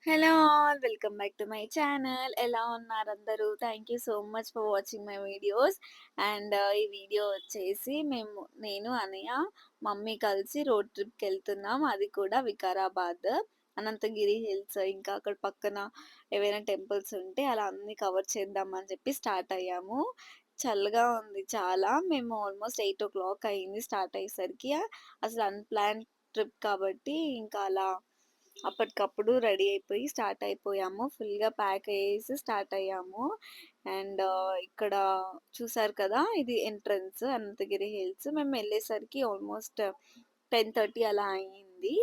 Hello all. Welcome back to my channel. ఎలా ఉన్నారందరూ? Thank you so much for watching my videos. ఈ video వచ్చేసి నేను, అనయ్య, మమ్మీ కలిసి రోడ్ ట్రిప్‌కెళ్తున్నాం. అది కూడా వికారాబాద్, అనంతగిరి హిల్స్, ఇంకా అక్కడ పక్కన ఏవైనా టెంపుల్స్ ఉంటే అలా అన్నీ కవర్ చేద్దాం అని చెప్పి స్టార్ట్ అయ్యాము. చల్లగా ఉంది చాలా. మేము ఆల్మోస్ట్ 8:00 అయింది స్టార్ట్ అయ్యేసరికి. అసలు అన్‌ప్లాన్డ్ ట్రిప్ కాబట్టి ఇంకా అలా అప్పటికప్పుడు రెడీ అయిపోయి స్టార్ట్ అయిపోయాము. ఫుల్‌గా ప్యాక్ అయ్యేసి స్టార్ట్ అయ్యాము. ఇక్కడ చూసారు కదా! ఇది ఎంట్రన్స్ అనంతగిరి హిల్స్. మేము వెళ్ళేసరికి ఆల్మోస్ట్ 10:30 అలా అయింది.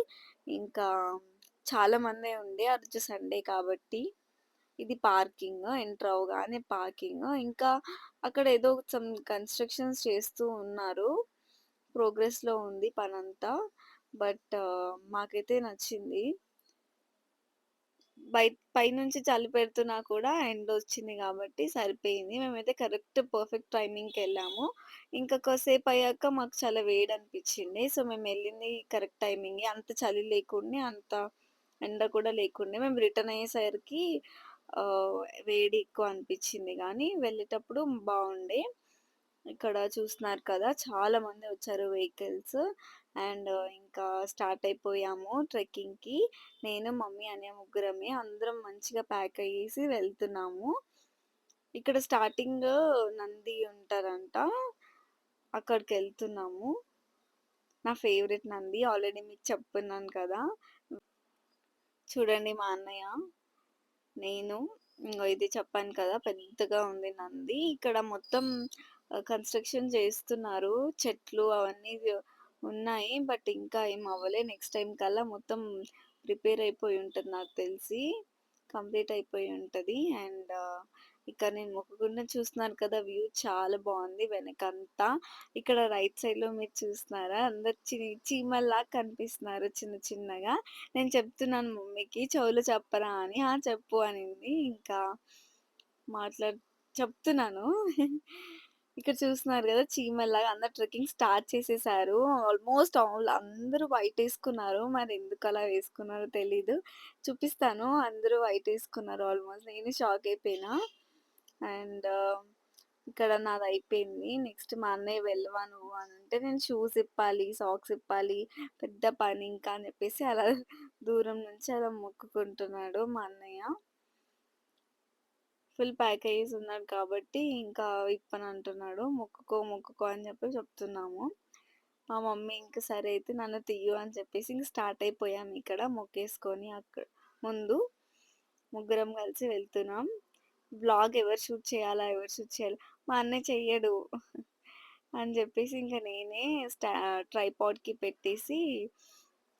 ఇంకా చాలా మందే ఉండే. ఆ రోజు సండే కాబట్టి. ఇది పార్కింగ్. ఎంటర్ అవ్వగానే పార్కింగ్. ఇంకా అక్కడ ఏదో సమ్ కన్‌స్ట్రక్షన్స్ చేస్తూ ఉన్నారు. ప్రోగ్రెస్‌లో ఉంది పనంతా. మాకైతే నచ్చింది. పైనుంచి చలి పెడుతున్నా కూడా ఎండొచ్చింది గాబట్టి సరిపోయింది. మేమైతే కరెక్ట్ పర్ఫెక్ట్ టైమింగ్‌కెళ్ళాము. ఇంకా కాసేపయ్యాక మాకు చాలా వేడనిపిచ్చింది. So, మేమెళ్ళింది correct టైమింగే. అంత చలి లేకుండే, అంత ఎండ కూడా లేకుండే. మేము రిటర్న్ అయ్యేసరికి ఆహ్, వేడి ఎక్కువ అనిపిచ్చింది గానీ, వెళ్ళేటప్పుడు బావుండే. ఇక్కడ చూస్తున్నారు కదా! చాలా మంది వచ్చారు వెహికల్స్. అండ్ ఇంకా స్టార్ట్ అయిపోయాము ట్రెక్కింగ్‌కి. నేను, మమ్మీ, అన్నయ్య ముగ్గురమే. అందరం మంచిగా ప్యాక్ అయ్యేసి వెళ్తున్నాము. ఇక్కడ స్టార్టింగ్ నంది ఉంటారంట. అక్కడికెళ్తున్నాము. నా ఫేవరెట్ నంది. ఆల్రెడీ మీకు చెప్పున్నాను కదా! చూడండి మా అన్నయ్య, నేను ఇంగో ఇది చెప్పాను కదా! పెద్దగా ఉంది నంది. ఇక్కడ మొత్తం కన్‌స్ట్రక్షన్ చేస్తున్నారు. చెట్లు అవన్నీ ఉన్నాయి. ఇంకా ఏం అవ్వలే. నెక్స్ట్ టైమ్ కల్లా మొత్తం ప్రిపేర్ అయిపోయి ఉంటది నాకు తెలిసి. కంప్లీట్ అయిపోయి ఉంటది. ఇక్కడ నేను మొక్కకుండా చూస్తున్నాను కదా! వ్యూ చాలా బావుంది వెనకంతా. ఇక్కడ రైట్ సైడ్‌లో మీరు చూస్తున్నారా? అందరు చీమల్లాగా కనిపిస్తున్నారు చిన్న చిన్నగా. నేను చెప్తున్నాను మమ్మీకి చెవులో చెప్పరా అని. ఆ! చెప్పు అనింది. ఇంకా మాట్లాడు చెప్తున్నాను. ఇక్కడ చూస్తున్నారు గదా! చీమల్లాగా అందరూ ట్రెక్కింగ్ స్టార్ట్ చేసేసారు. ఆల్మోస్ట్ అందరూ వైటేసుకున్నారు. మరి ఎందుకలా వేసుకున్నారో తెలీదు. చూపిస్తాను. అందరూ వైటేసుకున్నారు ఆల్మోస్ట్. నేను షాక్ అయిపోయినా. అండ్ ఇక్కడ నాదయిపోయింది. నెక్స్ట్ మా అన్నయ్య వెళ్ళవా నువ్వు అనంటే, నేను షూస్ ఇప్పాలి, సాక్స్ ఇప్పాలి, పెద్ద పని ఇంకా అని చెప్పేసి అలా దూరం నుంచి అలా మొక్కుకుంటున్నాడు మా అన్నయ్య. ఫుల్ ప్యాక్ అయ్యేసి ఉన్నాడు కాబట్టి ఇంకా విప్పనంటున్నాడు. మొక్కుకో, మొక్కుకో అని చెప్పి చెప్తున్నాము. మా మమ్మీ ఇంక సరే అయితే నన్ను తియ్యు అని చెప్పేసి ఇంక స్టార్ట్ అయిపోయాం ఇక్కడ మొక్కేసుకొని ముందు ముగ్గురం కలిసి వెళ్తున్నాం. వ్లాగ్ ఎవరు షూట్ చేయాలా? ఎవరు షూట్ చేయాలా? మా అన్నయ్య చెయ్యడు అని చెప్పేసి ఇంక నేనే ట్రైపాడ్‌కి పెట్టేసి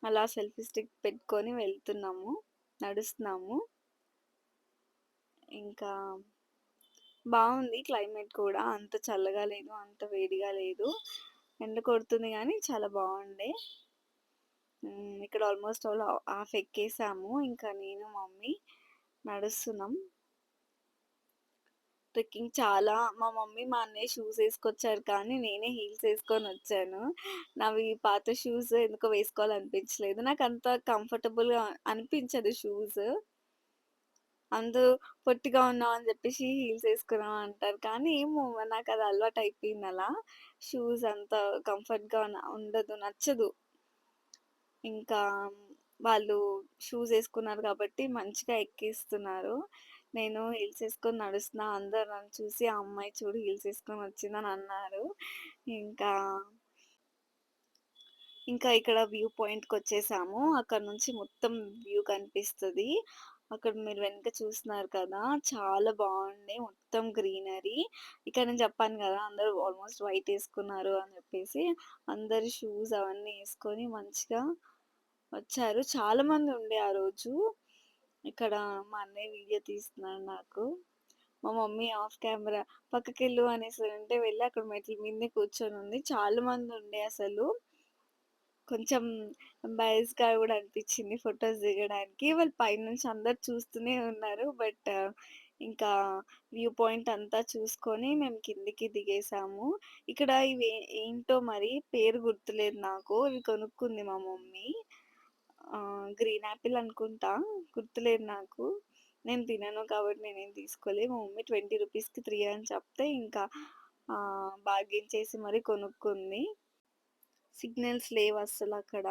అలా సెల్ఫీ స్టిక్ పెట్టుకొని వెళ్తున్నాము. నడుస్తున్నాము. ఇంకా బావుంది క్లైమేట్ కూడా. అంత చల్లగా లేదు, అంత వేడిగా లేదు. ఎండ కొడుతుంది గానీ చాలా బావుండే. ఇక్కడ ఆల్మోస్ట్ ఆల్ హాఫ్ ఎక్కేసాము. ఇంకా నేను, మమ్మీ నడుస్తున్నాం. ట్రెక్కింగ్ చాలా మా మమ్మీ, మా అన్నయ్య షూస్ ఏసుకొచ్చారు కానీ నేనే హీల్స్ ఏసుకొనొచ్చాను. నావి పాత షూస్ ఎందుకో వేసుకోవాలనిపించలేదు. నాకంత కంఫర్టబుల్‌గా అనిపించదు షూస్. అందరూ పొట్టిగా ఉన్నావు అని జెప్పేసి హీల్స్ ఏసుకున్నావు అంటారు. కానీ ఏమో నాకది అలవాటయిపోయిందలా. షూస్ అంత కంఫర్ట్‌గా ఉండదు. నచ్చదు. ఇంకా వాళ్ళు షూస్ ఏసుకున్నారు కాబట్టి మంచిగా ఎక్కిస్తున్నారు. నేను హీల్స్ ఏసుకొని నడుస్తున్నా. అందరూ నన్ను చూసి ఆ అమ్మాయి చూడు హీల్స్ ఏసుకొని వచ్చిందని అన్నారు. ఇంకా ఇంకా ఇక్కడ వ్యూ పాయింట్‌కొచ్చేసాము. అక్కడ నుంచి మొత్తం వ్యూ కనిపిస్తది. అక్కడ మీరు వెనక చూస్తున్నారు కదా! చాలా బావుంది. మొత్తం గ్రీనరీ. ఇక్కడ నేను చెప్పాను గదా! అందరూ ఆల్మోస్ట్ వైట్ ఏసుకున్నారు అని జెప్పేసి. అందరూ షూస్ అవన్నీ ఏసుకొని మంచిగా వచ్చారు. చాలా మంది ఉండే ఆ రోజు. ఇక్కడ మా అన్నయ్య వీడియో తీస్తున్నాడు నాకు. మా మమ్మీ ఆఫ్ కెమెరా పక్కకెళ్ళు అనేసనంటే వెళ్ళి అక్కడ మెట్ల మీదనే కూర్చొనుంది. చాలా మంది ఉండే అసలు. కొంచెం ఎంబారస్‌గా గూడా అనిపిచ్చింది ఫోటోస్ దిగడానికి. వాళ్ళు పైనుంచి అందరూ చూస్తూనే ఉన్నారు. ఇంకా వ్యూ పాయింట్ అంతా చూసుకొని మేము కిందకి దిగేసాము. ఇక్కడ ఇవి ఏంటో మరి పేరు గుర్తులేదు నాకు. ఇవి కొనుక్కుంది మా మమ్మీ. గ్రీన్ యాపిల్ అనుకుంటా. గుర్తులేదు నాకు. నేను తినను కాబట్టి నేనేం తీసుకోలే. మా మమ్మీ 20 రూపీస్‌కి 3 అని చెప్తే ఇంకా బార్గెయిన్ చేసి మరి కొనుక్కుంది. సిగ్నల్స్ లేవు అస్సలక్కడ.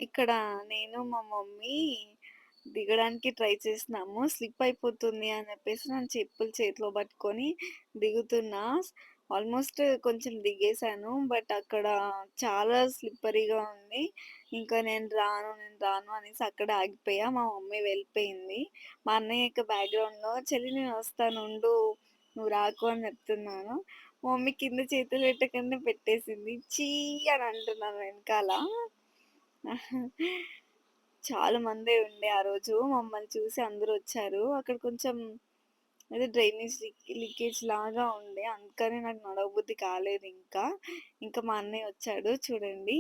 ఇక్కడ నేను, మా మమ్మీ దిగడానికి ట్రై చేసినాము. స్లిప్ అయిపోతుంది అని చెప్పేసి నేను చెప్పులు చేతిలో పట్టుకొని దిగుతున్నా. ఆల్మోస్ట్ కొంచెం దిగేశాను. బట్ అక్కడ చాలా స్లిప్పరీగా ఉంది. ఇంకా నేను రాను అనేసి అక్కడే ఆగిపోయా. మా మమ్మీ వెళ్ళిపోయింది. మా అన్నయ్య ఇక బ్యాక్‌గ్రౌండ్‌లో "చెల్లి నేను వస్తాను ఉండు. నువ్వు రాకు" అని చెప్తున్నాను. మా మమ్మీ కింద చేతులు పెట్టకనే పెట్టేసింది. ఛీ అని అంటున్నాను వెనకాల. చాలా మందే ఉండే ఆ రోజు. మమ్మల్ని చూసి అందరూ వచ్చారు. అక్కడ కొంచెం ఏదో డ్రైనేజ్ లీకేజ్ లాగా ఉండే. అందుకని నాకు నడవబుద్ధి కాలేదింకా. ఇంకా మా అన్నయ్య వచ్చాడు చూడండి.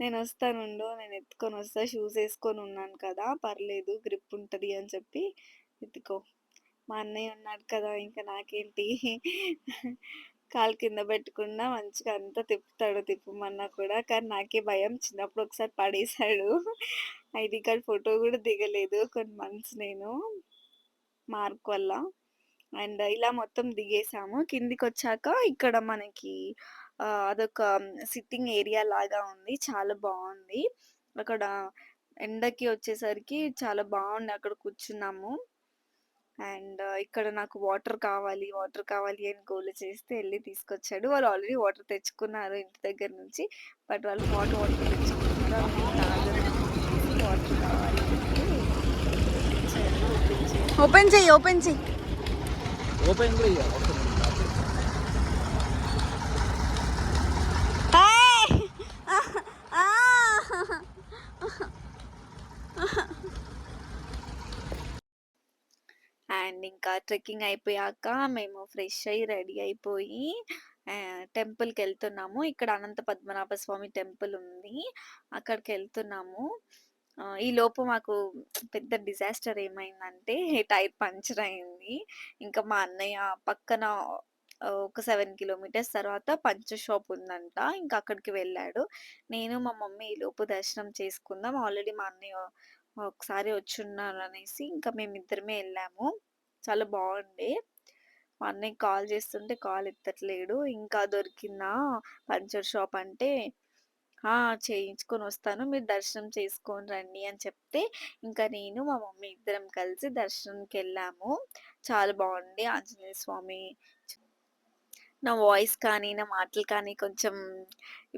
"నేనొస్తానుండు. నేను ఎత్తుకొనొస్తా. షూస్ ఏసుకొని ఉన్నాను కదా! పర్లేదు గ్రిప్ ఉంటది" అని చెప్పి ఎత్తుకో మా అన్నయ్య ఉన్నాడు కదా! ఇంక నాకేంటి కాలు కింద పెట్టకుండా మంచిగా అంతా తిప్పుతాడు తిప్పమన్నా కూడా. కానీ నాకే భయం. చిన్నప్పుడు ఒకసారి పడేశాడు. ఐడీ కార్డ్ ఫోటో గూడా దిగలేదు కొన్ని మంత్స్ నేను మార్క్ వల్ల. అండ్ ఇలా మొత్తం దిగేసాము. కిందికొచ్చాక ఇక్కడ మనకి అదొక సిట్టింగ్ ఏరియా లాగా ఉంది. చాలా బావుంది. అక్కడ ఎండకి వచ్చేసరికి చాలా బావుంది. అక్కడ కూర్చున్నాము. అండ్ ఇక్కడ నాకు వాటర్ కావాలి అని గోల చేస్తే ఎళ్లి తీసుకొచ్చాడు. వాళ్ళు ఆల్రెడీ వాటర్ తెచ్చుకున్నారు ఇంటి దగ్గర నుంచి. బట్ వాళ్ళు హాట్ వాటర్ తెచ్చుకున్నారు. అవి నేను తాగను అనేసి వాటర్ కావాలి అంటే ఇచ్చాడు. ఓపెన్ చెయ్యి ఓపెన్ చెయ్యి. ఓపెన్ కూడా ఇయ్యాలి. అండ్ ఇంకా ట్రెక్కింగ్ అయిపోయాక మేము ఫ్రెష్ అయ్యి, రెడీ అయిపోయి టెంపుల్‌కెళ్తున్నాము. ఇక్కడ అనంత పద్మనాభ స్వామి టెంపుల్ ఉంది. అక్కడికెళ్తున్నాము. ఈలోపు మాకు పెద్ద డిజాస్టర్ ఏమైందంటే టైర్ పంక్చర్ అయింది. ఇంకా మా అన్నయ్య పక్కన ఒక 7 కిలోమీటర్స్ తర్వాత పంచర్ షాప్ ఉందంట. ఇంకా అక్కడికి వెళ్ళాడు. నేను, మా మమ్మీ ఈలోపు దర్శనం చేసుకుందాం. ఆల్రెడీ మా అన్నయ్య ఒకసారి వచ్చున్నారనేసి ఇంకా మేమిద్దరమే ఎళ్ళాము. చాలా బావుండే. మా అన్నయ్యకి కాల్ చేస్తుంటే కాల్ ఎత్తట్లేడు. ఇంకా దొరికిందా పంచర్ షాప్ అంటే, "ఆ! చేయించుకొనొస్తాను. మీరు దర్శనం చేసుకొని రండి" అని చెప్తే, ఇంకా నేను, మా మమ్మీ ఇద్దరం కలిసి దర్శనంకెళ్ళాము. చాలా బావుంది. ఆంజనేయ స్వామి నా వాయిస్ కానీ, నా మాటలు కానీ కొంచెం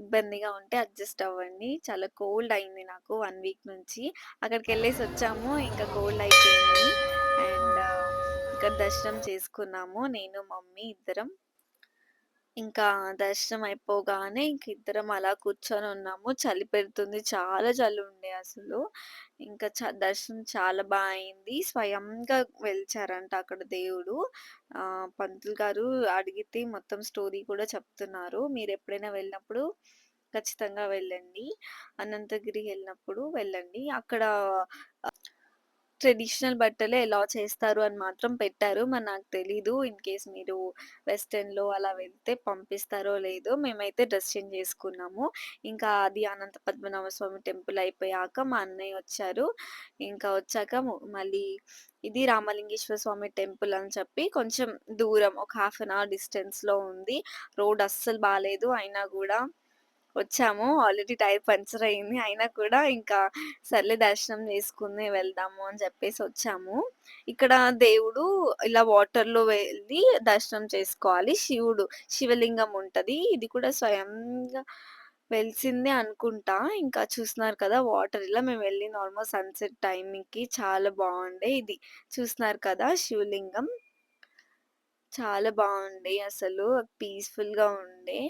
ఇబ్బందిగా ఉంటే అడ్జస్ట్ అవ్వండి. చాలా కోల్డ్ అయింది నాకు 1 వీక్ నుంచి. అక్కడికెళ్ళేసొచ్చాము. ఇంకా కోల్డ్ అయిపోయింది. అండ్ ఇక్కడ దర్శనం చేసుకున్నాము. నేను, మమ్మీ ఇద్దరం. ఇంకా దర్శనం అయిపోగానే ఇంక ఇద్దరం అలా కూర్చొనున్నాము. చలి పెడుతుంది. చాలా చలుండే అసలు. ఇంకా దర్శనం చాలా అయింది. స్వయంగా వెలిచారంట అక్కడ దేవుడు. పంతులు గారు అడిగితే మొత్తం స్టోరీ కూడా చెప్తున్నారు. మీరెప్పుడైనా వెళ్ళినప్పుడు ఖచ్చితంగా వెళ్ళండి. అనంతగిరి ఎళ్ళినప్పుడు వెళ్ళండి. అక్కడ ట్రెడిషనల్ బట్టలే ఎలో చేస్తారు అని మాత్రం పెట్టారు. మరి నాకు తెలీదు. ఇన్‌కేస్ మీరు వెస్టర్న్‌లో అలా వెళ్తే పంపిస్తారో లేదో. మేమైతే డ్రెస్ చేంజ్ చేసుకున్నాము. ఇంకా అది అనంత పద్మనాభ స్వామి టెంపుల్ అయిపోయాక మా అన్నయ్య వచ్చారు. ఇంకా వచ్చాక మళ్ళీ ఇది రామలింగేశ్వర స్వామి టెంపుల్ అని చెప్పి కొంచెం దూరం ఒక హాఫ్ అన్ అవర్ డిస్టెన్స్‌లో ఉంది. రోడ్ అస్సలు బాలేదు. అయినా గూడా వచ్చాము. ఆల్రెడీ టైర్ పంక్చర్ అయింది. అయినా కూడా ఇంకా సర్లే దర్శనం చేసుకుని వెళ్దాము అని చెప్పేసి వచ్చాము. ఇక్కడ దేవుడు ఇలా వాటర్‌లో వెళ్ళి దర్శనం చేసుకోవాలి. శివలింగం ఉంటది. ఇది కూడా స్వయంగా వెలిసిందే అనుకుంటా. ఇంకా చూస్తున్నారు కదా! వాటర్ ఇలా మేము వెళ్ళింది ఆల్మోస్ట్ సన్‌సెట్ టైంకి చాలా బావుండే. ఇది చూస్తున్నారు కదా! శివలింగం. చాలా బావుండే అసలు. పీస్‌ఫుల్‌గా ఉండే.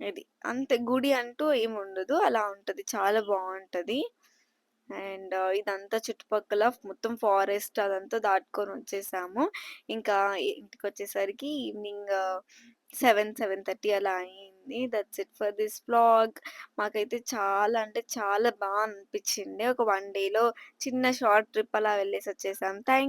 ఇది. అంతే గుడి అంటూ ఏముండదు. అలా ఉంటది. చాలా బావుంటది. అండ్ ఇదంతా చుట్టుపక్కల మొత్తం ఫారెస్ట్ అదంతా దాటుకొనొచ్చేసాము. ఇంకా ఇంటికొచ్చేసరికి ఈవినింగ్ 7, 7:30 అలా అయింది. అయిపోయింది. That's it for this vlog. మాకైతే చాలా అంటే చాలా అనిపిచ్చింది. ఒక 1 డేలో చిన్న షార్ట్ ట్రిప్ అలా వెళ్ళేసొచ్చేసాం. థాంక్